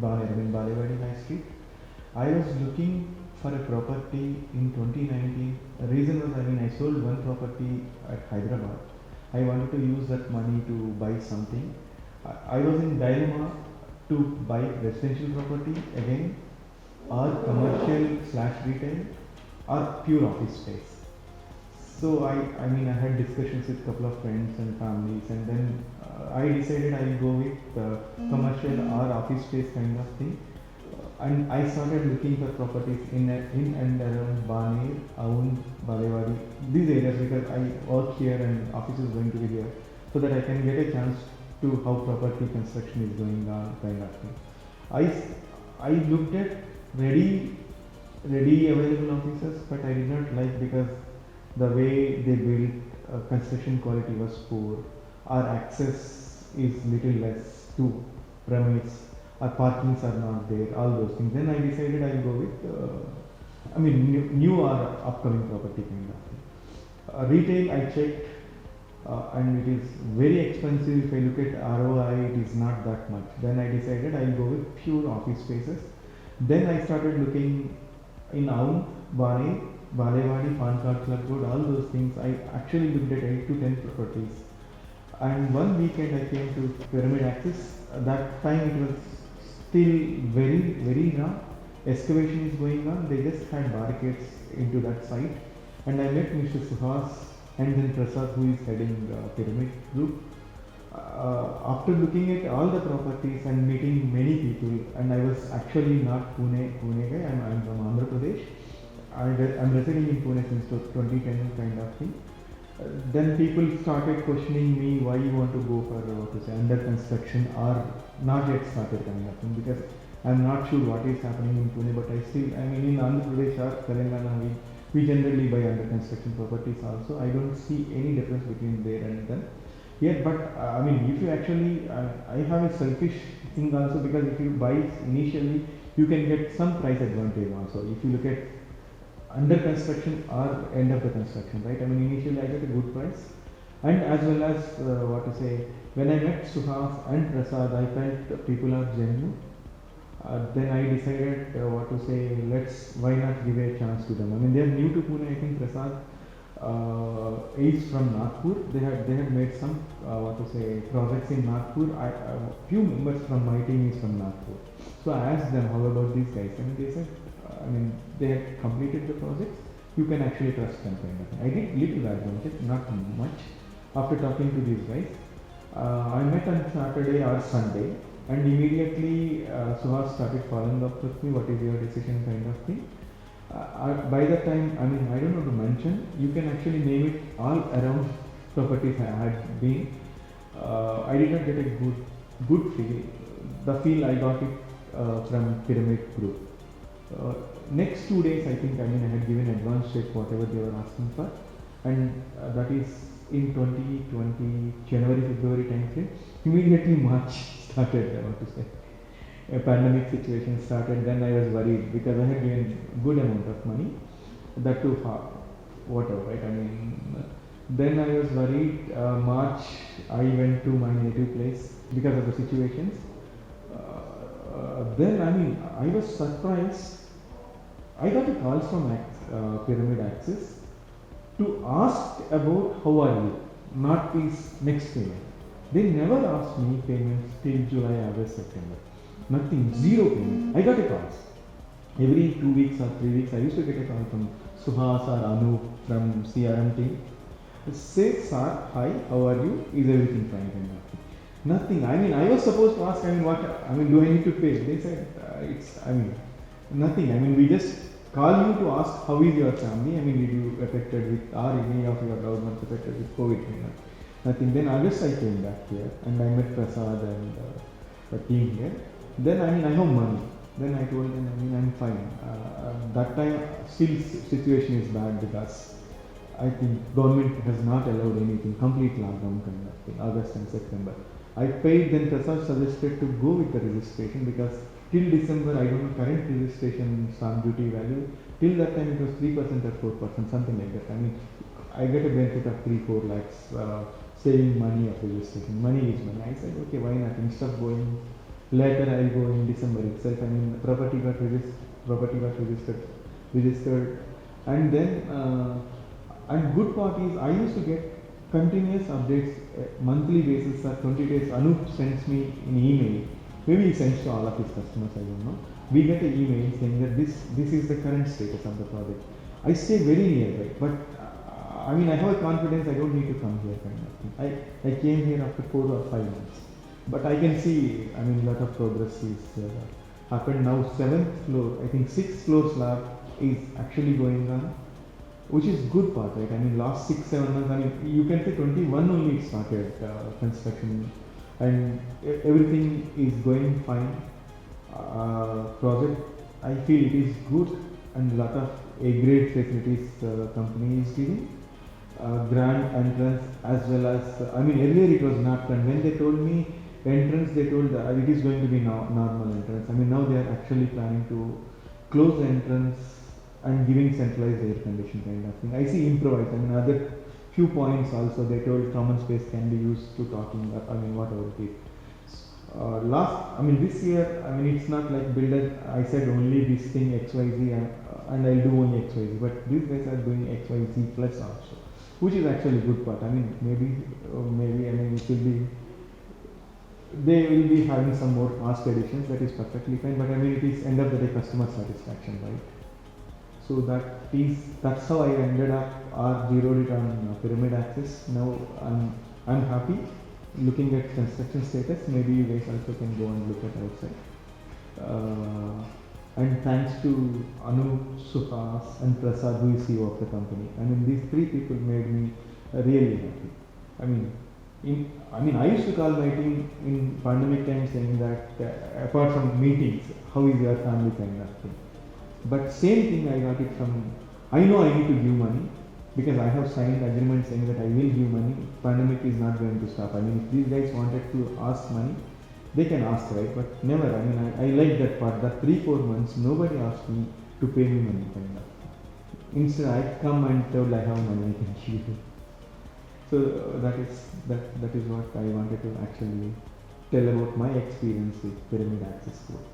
Baner, in Balewadi High Street. I was looking for a property in 2019. The reason was, I sold one property at Hyderabad. I wanted to use that money to buy something. I was in dilemma to buy residential property again, or commercial slash retail, or pure office space. So I had discussions with a couple of friends and families, and then I decided I'll go with commercial or office space kind of thing. And I started looking for properties in and around Baner, Aun, Balewadi, these areas, because I work here and office is going to be here, so that I can get a chance to how property construction is going on kind of thing. I looked at ready available offices, but I did not like, because the way they built construction quality was poor. Our access is little less to premise. Our parkings are not there. All those things. Then I decided I'll go with, new or upcoming property kind of thing. Retail I checked, and it is very expensive. If I look at ROI, it is not that much. Then I decided I'll go with pure office spaces. Then I started looking in Aun, Bani, Balewadi, Pan Card Club Road, all those things. I actually looked at 8 to 10 properties. And one weekend I came to Pyramid Axis. That time it was still very raw. Excavation is going on. They just had barricades into that site. And I met Mr. Suhas and then Prasad, who is heading Pyramid Group. After looking at all the properties and meeting many people, and I was actually not Pune guy, I'm from Andhra Pradesh. I'm residing in Pune since 2010 kind of thing. Then people started questioning me why you want to go for under construction or not yet started kind of thing, because I'm not sure what is happening in Pune, but in Andhra Pradesh or Telangana, we generally buy under construction properties also. I don't see any difference between there and them. Yeah, but if you actually, I have a selfish thing also, because if you buy initially, you can get some price advantage also. If you look at under construction or end of the construction, right? Initially I get a good price, and as well as when I met Suhas and Prasad, I felt people are genuine. Then I decided why not give a chance to them? They are new to Pune. I think Prasad is from Nagpur. They had made some projects in Nagpur. A few members from my team is from Nagpur. So I asked them, how about these guys? They said, they had completed the projects. You can actually trust them kind of thing. I did little background check, not much. After talking to these guys, I met on Saturday or Sunday, and immediately Suhas started following up with me. What is your decision, kind of thing. By that time, I don't know to mention. You can actually name it all around properties I had been. I did not get a good feel. The feel I got it from Pyramid Group. Next 2 days, I think, I had given advance check whatever they were asking for, and that is in 2020 January February time frame. Immediately March started. A pandemic situation started. Then I was worried, because I had given good amount of money, that too whatever, right? Then I was worried. March I went to my native place because of the situations. Then I was surprised. I got a call from Pyramid Axis to ask about how are you, not his next payment. They never asked me payments till July, August, September. Nothing, zero payment. I got a call. Every 2 weeks or 3 weeks, I used to get a call from Suhas or Anu from CRM team. Say, sir, hi, how are you? Is everything fine? Nothing. I was supposed to ask, do I need to pay? They said, nothing. We just call you to ask how is your family. Did you affected with, or any of your loved ones affected with COVID? Nothing. Then August I came back here, and I met Prasad and the team here. Then I have money. Then I told them, I'm fine. That time still situation is bad, because I think government has not allowed anything, complete lockdown kind of thing, August and September. I paid. Then Prasad suggested to go with the registration, because till December, I don't know current registration stamp duty value. Till that time it was 3% or 4%, something like that. I get a benefit of 3-4 lakhs saving money of registration. Money is money. I said, okay, why not? Instead of going Later I'll go in December itself. I mean, property got registered, and then and good part is I used to get continuous updates monthly basis or 20 days. Anup sends me an email. Maybe he sends to all of his customers. I don't know. We get an email saying that this is the current status of the project. I stay very nearby, but I mean I have a confidence. I don't need to come here kind of thing. I came here after 4 or 5 months. But I can see, I mean, a lot of progress is happened now. Seventh floor, I think sixth floor slab is actually going on, which is good part, right? I mean, last 6 7 months. I mean, you can say 21 only started construction, and everything is going fine. Project, I feel it is good, and lot of A grade facilities company is giving. Grand entrance as well as I mean earlier it was not done. When they told me entrance, they told it is going to be normal entrance. I mean now they are actually planning to close the entrance and giving centralized air condition kind of thing. I see improvise. I mean other few points also they told common space can be used to talking. I mean whatever it is. I mean this year, I mean it's not like builder. I said only this thing XYZ and I'll do only XYZ, but these guys are doing XYZ plus also, which is actually good part. I mean, maybe I mean it will be they will be having some more fast additions. That is perfectly fine. But I mean, it is end of the day customer satisfaction, right? So that's how I ended up or zeroed it on Pyramid Access. Now I'm happy looking at construction status. Maybe you guys also can go and look at outside. And thanks to Anu, Suhas, and Prasad, who is CEO of the company. I mean, these three people made me really happy. I mean, I used to call my team in pandemic times saying that apart from meetings, how is your family kind of thing. But same thing I got it from. I know I need to give money because I have signed agreement saying that I will give money. Pandemic is not going to stop. I mean, if these guys wanted to ask money, they can ask, right? But never. I mean, I like that part. That 3 4 months, nobody asked me to pay me money. Kind of. Instead, I come and told I have money, I can give you. So that is what I wanted to actually tell about my experience with Pyramid Access Code.